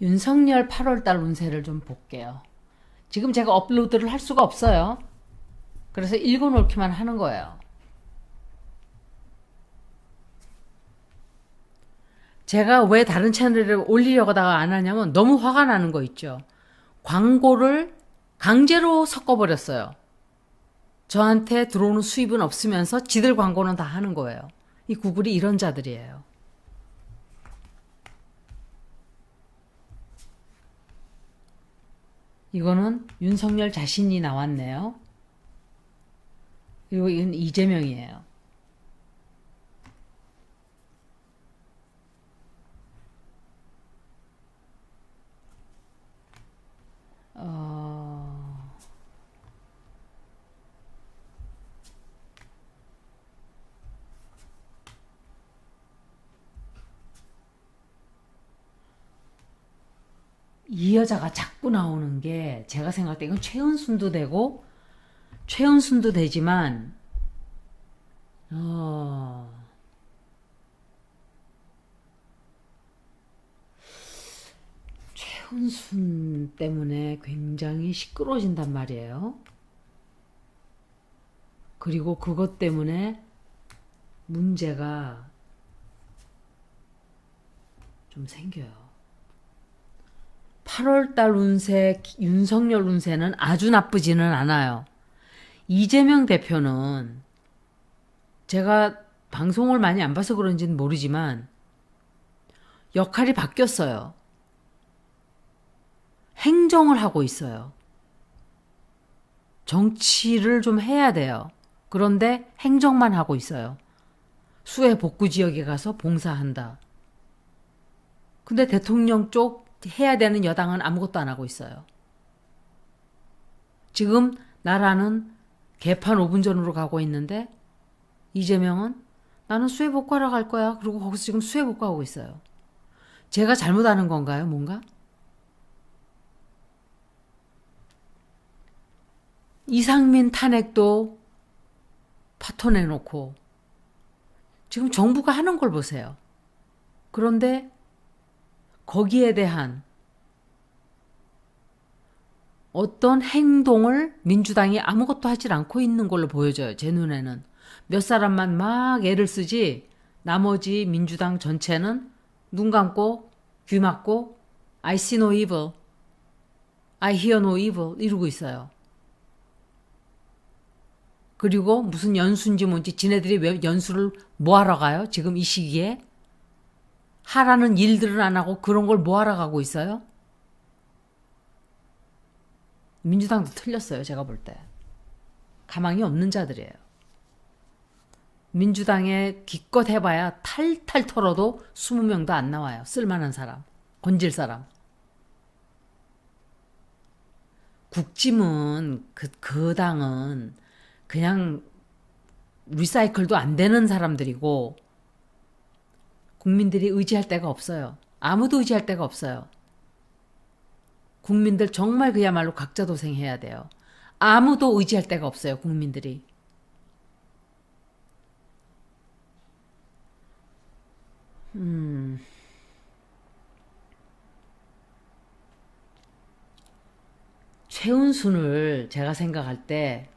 윤석열 8월달 운세를 좀 볼게요. 지금 제가 업로드를 할 수가 없어요. 그래서 읽어놓기만 하는 거예요. 제가 왜 다른 채널에 올리려다가 안 하냐면 너무 화가 나는 거 있죠. 광고를 강제로 섞어버렸어요. 저한테 들어오는 수입은 없으면서 지들 광고는 다 하는 거예요. 이 구글이 이런 자들이에요. 이거는 윤석열 자신이 나왔네요. 그리고 이건 이재명이에요. 어... 이 여자가 자꾸 나오는 게 제가 생각할 때 이건 최은순도 되지만 어... 최은순 때문에 굉장히 시끄러워진단 말이에요. 그리고 그것 때문에 문제가 좀 생겨요. 8월달 운세, 윤석열 운세는 아주 나쁘지는 않아요. 이재명 대표는 제가 방송을 많이 안 봐서 그런지는 모르지만 역할이 바뀌었어요. 행정을 하고 있어요. 정치를 좀 해야 돼요. 그런데 행정만 하고 있어요. 수해 복구 지역에 가서 봉사한다. 근데 대통령 쪽 해야 되는 여당은 아무것도 안 하고 있어요. 지금 나라는 개판 5분 전으로 가고 있는데 이재명은 나는 수해 복구하러 갈 거야. 그리고 거기서 지금 수해 복구하고 있어요. 제가 잘못하는 건가요, 뭔가? 이상민 탄핵도 파토내놓고 지금 정부가 하는 걸 보세요. 그런데 거기에 대한 어떤 행동을 민주당이 아무것도 하질 않고 있는 걸로 보여져요. 제 눈에는. 몇 사람만 막 애를 쓰지 나머지 민주당 전체는 눈 감고 귀 막고 I see no evil, I hear no evil 이러고 있어요. 그리고 무슨 연수인지 뭔지 지네들이 왜 연수를 뭐하러 가요? 지금 이 시기에? 하라는 일들은 안 하고 그런 걸 뭐하러 가고 있어요? 민주당도 틀렸어요. 제가 볼 때. 가망이 없는 자들이에요. 민주당에 기껏 해봐야 탈탈 털어도 20명도 안 나와요. 쓸만한 사람. 건질 사람. 국짐은 그 당은 그냥 리사이클도 안 되는 사람들이고 국민들이 의지할 데가 없어요. 아무도 의지할 데가 없어요. 국민들 정말 그야말로 각자도생해야 돼요. 아무도 의지할 데가 없어요. 국민들이. 최은순을 제가 생각할 때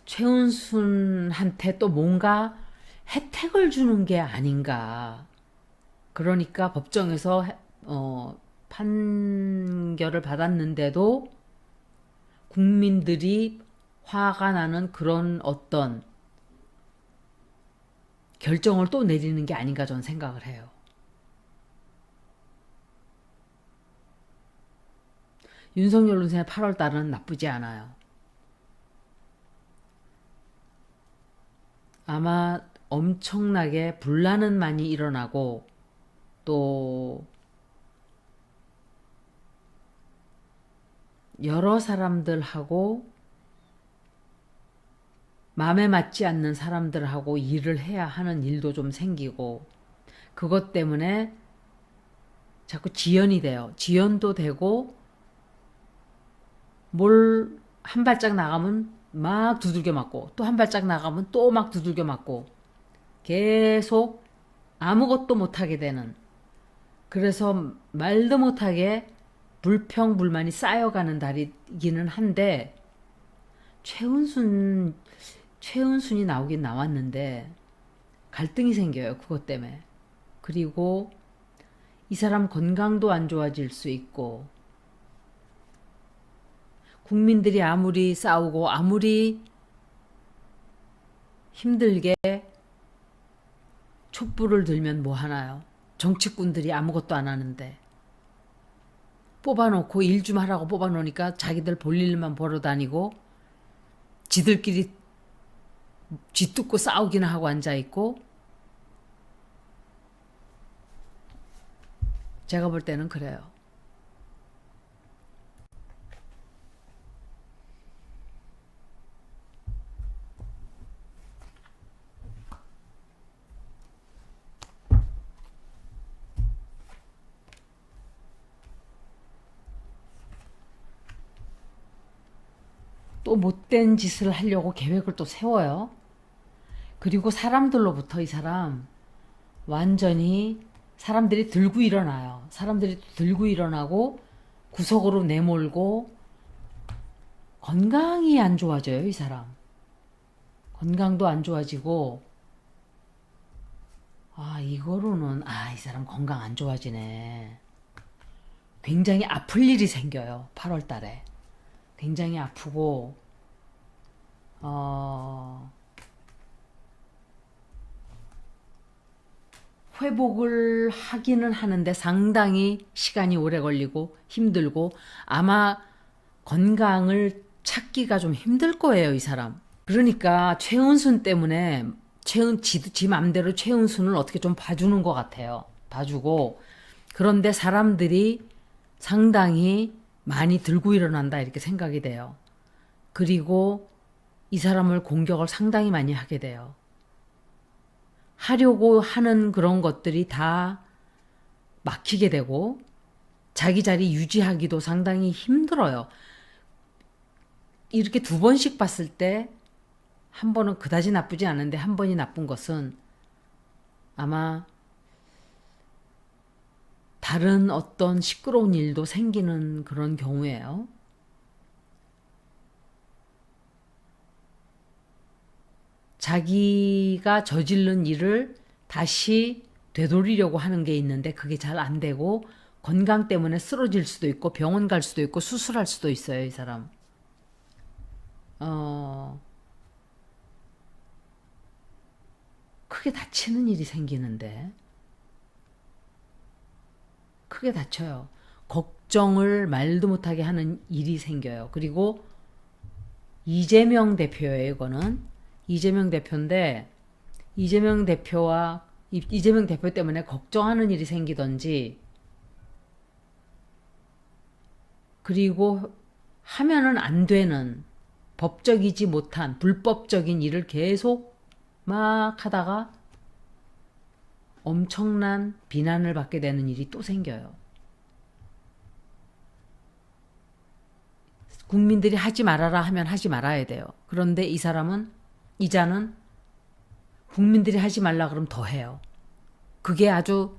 최은순한테 또 뭔가 혜택을 주는 게 아닌가. 그러니까 법정에서 판결을 받았는데도 국민들이 화가 나는 그런 어떤 결정을 또 내리는 게 아닌가 저는 생각을 해요. 윤석열 논생의 8월 달은 나쁘지 않아요. 아마 엄청나게 분란은 많이 일어나고 또 여러 사람들하고 마음에 맞지 않는 사람들하고 일을 해야 하는 일도 좀 생기고 그것 때문에 자꾸 지연이 돼요. 지연도 되고 뭘 한 발짝 나가면 막 두들겨 맞고 또 한 발짝 나가면 또 막 두들겨 맞고 계속 아무것도 못하게 되는 그래서 말도 못하게 불평불만이 쌓여가는 달이기는 한데 최은순 최은순이 나오긴 나왔는데 갈등이 생겨요. 그것 때문에. 그리고 이 사람 건강도 안 좋아질 수 있고 국민들이 아무리 싸우고 아무리 힘들게 촛불을 들면 뭐 하나요? 정치꾼들이 아무것도 안 하는데 뽑아놓고 일 좀 하라고 뽑아놓으니까 자기들 볼 일만 보러 다니고 지들끼리 쥐뜯고 싸우기나 하고 앉아있고 제가 볼 때는 그래요. 또 못된 짓을 하려고 계획을 또 세워요. 그리고 사람들로부터 이 사람 완전히 사람들이 들고 일어나요. 사람들이 들고 일어나고 구석으로 내몰고 건강이 안 좋아져요, 이 사람. 건강도 안 좋아지고 이거로는 이 사람 건강 안 좋아지네. 굉장히 아플 일이 생겨요. 8월 달에. 굉장히 아프고 회복을 하기는 하는데 상당히 시간이 오래 걸리고 힘들고 아마 건강을 찾기가 좀 힘들 거예요, 이 사람. 그러니까 최은순 때문에 지 맘대로 최은순을 어떻게 좀 봐주는 것 같아요. 봐주고 그런데 사람들이 상당히 많이 들고 일어난다 이렇게 생각이 돼요. 그리고 이 사람을 공격을 상당히 많이 하게 돼요. 하려고 하는 그런 것들이 다 막히게 되고 자기 자리 유지하기도 상당히 힘들어요. 이렇게 두 번씩 봤을 때 한 번은 그다지 나쁘지 않은데 한 번이 나쁜 것은 아마 다른 어떤 시끄러운 일도 생기는 그런 경우예요. 자기가 저지른 일을 다시 되돌리려고 하는 게 있는데 그게 잘 안 되고 건강 때문에 쓰러질 수도 있고 병원 갈 수도 있고 수술할 수도 있어요, 이 사람. 크게 다치는 일이 생기는데 크게 다쳐요. 걱정을 말도 못하게 하는 일이 생겨요. 그리고 이재명 대표예요, 이거는. 이재명 대표인데 이재명 대표 때문에 걱정하는 일이 생기던지 그리고 하면은 안 되는 법적이지 못한 불법적인 일을 계속 막 하다가 엄청난 비난을 받게 되는 일이 또 생겨요. 국민들이 하지 말아라 하면 하지 말아야 돼요. 그런데 이자는 국민들이 하지 말라 그러면 더 해요. 그게 아주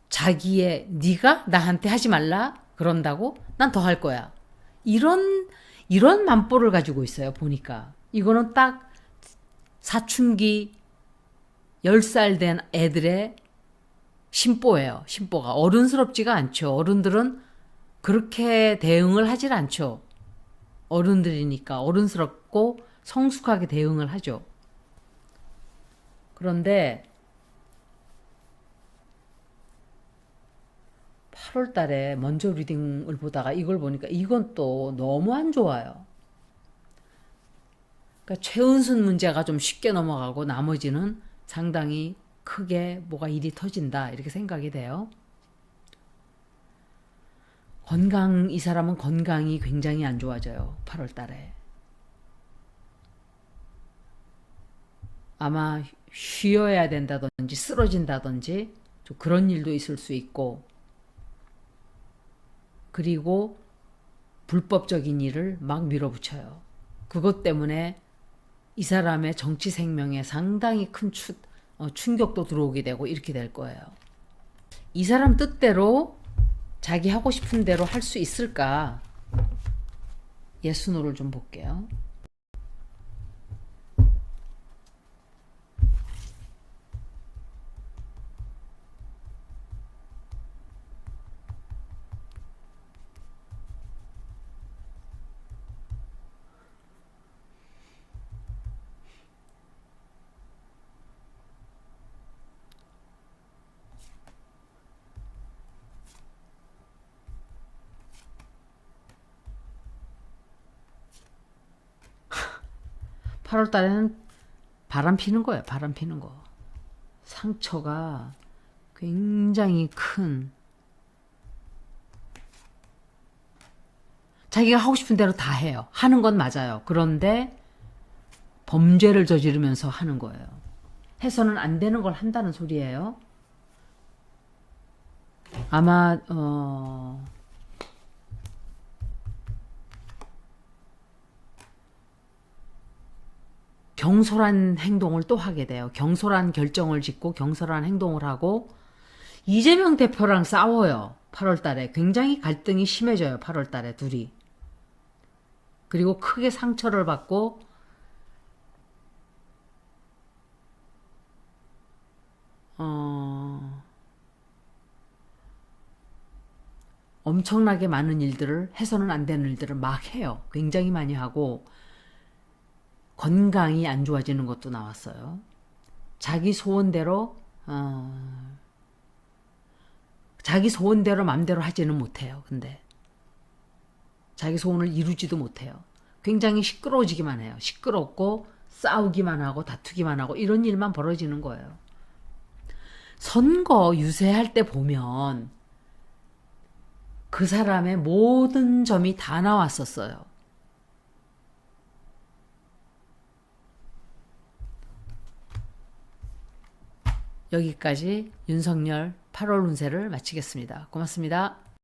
네가 나한테 하지 말라 그런다고 난 더 할 거야. 이런 맘보를 가지고 있어요. 보니까 이거는 딱 사춘기 10살 된 애들의 심보예요. 심보가 어른스럽지가 않죠. 어른들은 그렇게 대응을 하질 않죠. 어른들이니까 어른스럽고 성숙하게 대응을 하죠. 그런데 8월 달에 먼저 리딩을 보다가 이걸 보니까 이건 또 너무 안 좋아요. 그러니까 최은순 문제가 좀 쉽게 넘어가고 나머지는 상당히 크게 뭐가 일이 터진다 이렇게 생각이 돼요. 이 사람은 건강이 굉장히 안 좋아져요. 8월 달에. 아마 쉬어야 된다든지 쓰러진다든지 좀 그런 일도 있을 수 있고 그리고 불법적인 일을 막 밀어붙여요. 그것 때문에 이 사람의 정치 생명에 상당히 큰 충격도 들어오게 되고 이렇게 될 거예요. 이 사람 뜻대로 자기 하고 싶은 대로 할 수 있을까? 예스노를 좀 볼게요. 팔월 달에는 바람 피는 거예요. 바람 피는 거. 상처가 굉장히 큰, 자기가 하고 싶은 대로 다 해요. 하는 건 맞아요. 그런데 범죄를 저지르면서 하는 거예요. 해서는 안 되는 걸 한다는 소리예요. 아마 경솔한 행동을 또 하게 돼요. 경솔한 결정을 짓고 경솔한 행동을 하고 이재명 대표랑 싸워요. 8월 달에 굉장히 갈등이 심해져요. 8월 달에 둘이. 그리고 크게 상처를 받고 엄청나게 많은 일들을, 해서는 안 되는 일들을 막 해요. 굉장히 많이 하고 건강이 안 좋아지는 것도 나왔어요. 자기 소원대로 자기 소원대로 맘대로 하지는 못해요. 근데 자기 소원을 이루지도 못해요. 굉장히 시끄러워지기만 해요. 시끄럽고 싸우기만 하고 다투기만 하고 이런 일만 벌어지는 거예요. 선거 유세할 때 보면 그 사람의 모든 점이 다 나왔었어요. 여기까지 윤석열 8월 운세를 마치겠습니다. 고맙습니다.